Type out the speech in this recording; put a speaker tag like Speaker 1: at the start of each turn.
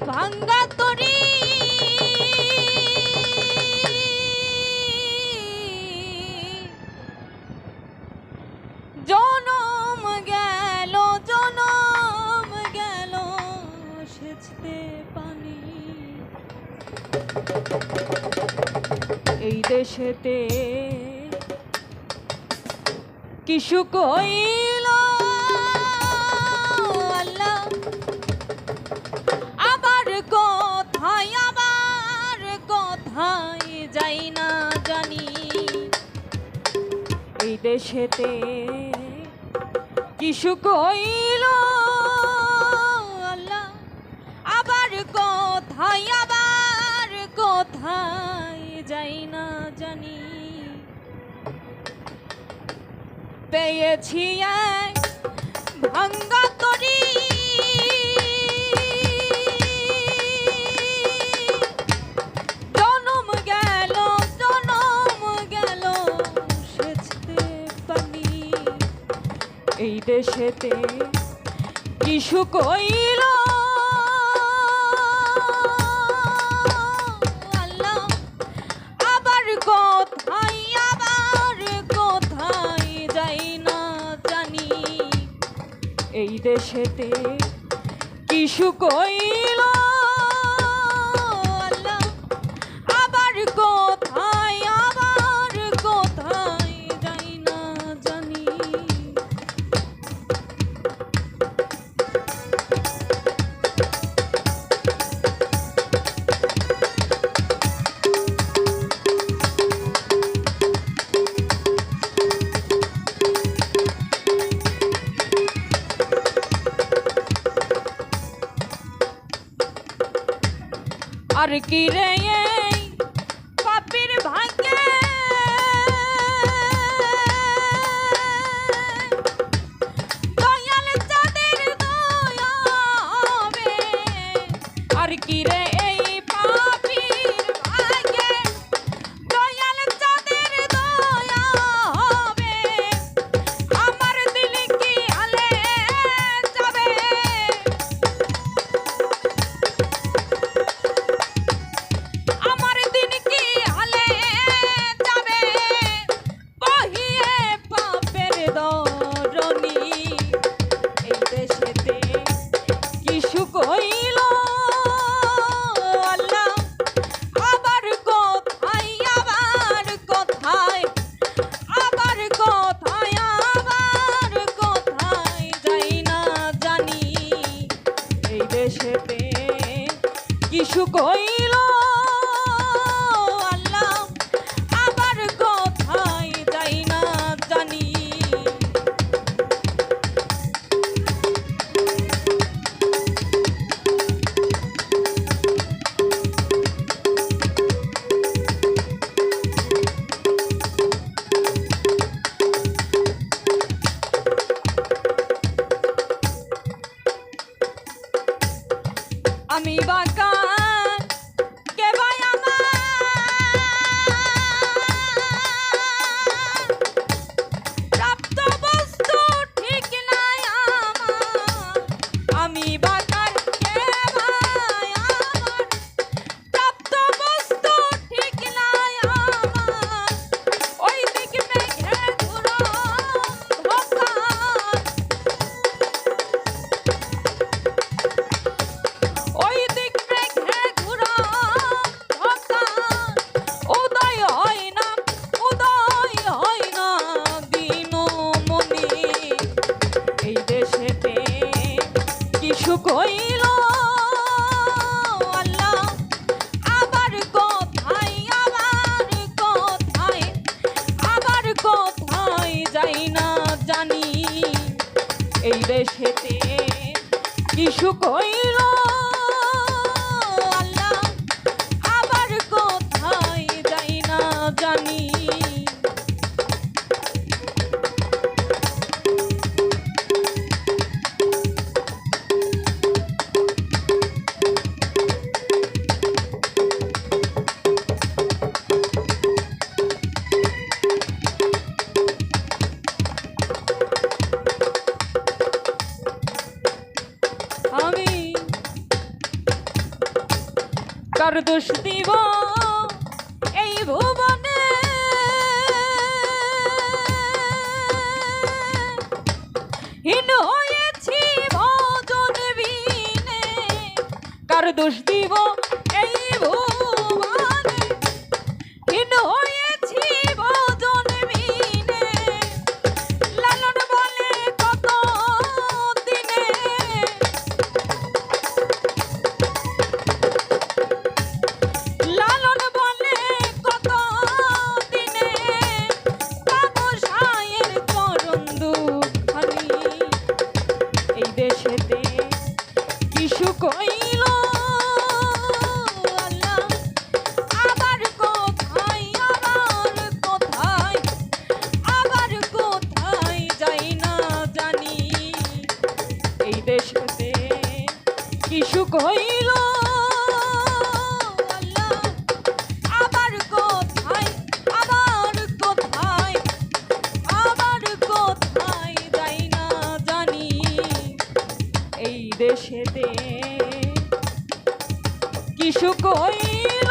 Speaker 1: ভাঙ্গা তরি জনম গেল সেচতে পানি এই দেশেতে কি সুখ হইল আল্লাহ আবার কোথায় যাই না জানি এই দেশেতে কি সুখ হইল আল্লাহ আবার কোথায় যাই না জানি পেয়েছি এক ভাঙ্গা তরি জনম গেল সেচতে পানি এই দেশেতে কি সুখ হইল আল্লাহ আবার কোথায় যাই না জানি এই দেশেতে কি সুখ হইল আল্লাহ আবার কোথায় যাই না জানি আর কি রে এই পাপীর ভাগ্যে দয়াল চাঁদের দয়া হবে আর কি রে এই পাপীর ভাগ্যে দয়াল চাঁদের দয়া হবে আমার দিল কি হালে যাবে কইল আল্লাহ আবার কোথায় যাই না জানি এই দেশেতে কি সুখ হইল আল্লাহ আবার কোথায় যাই না জানি আমি বাগান কে ভাই আমার প্রাপ্ত বস্তু ঠিক নাই আমার আমি বাগান কে ভাই আমার প্রাপ্ত বস্তু ঠিক নাই আমার ওই দিক মেঘে ঘুরো ওই দিক মেঘে ঘুরো উদয় হয় না দিনমণি এই দেশেতে কি সুখ হইল আল্লাহ আবার কোথায় যাই না জানি এই দেশেতে কি সুখ হইল আল্লাহ আবার কোথায় যাই না জানি আমি কার দোষ দিব এই ভুবনে, হীন হয়েছি ভজন বিনে, কার দোষ দিব এই ভুবনে, হীন হয়েছি ভজন বিনে। লালন বলে কত দিনে, লালন বলে কত দিনে, পাবো সায়ের চরণ দুখানি। এই দেশেতে কি সুখ হইল আল্লাহ, আবার কোথায়, আবার কোথায়, আবার কোথায় যাই না জানি। এই দেশেতে কি সুখ হইল আল্লাহ, আবার কোথায়, আবার কোথায়, আবার কোথায় যাই না জানি। এই দেশেতে কি সুখ হইল।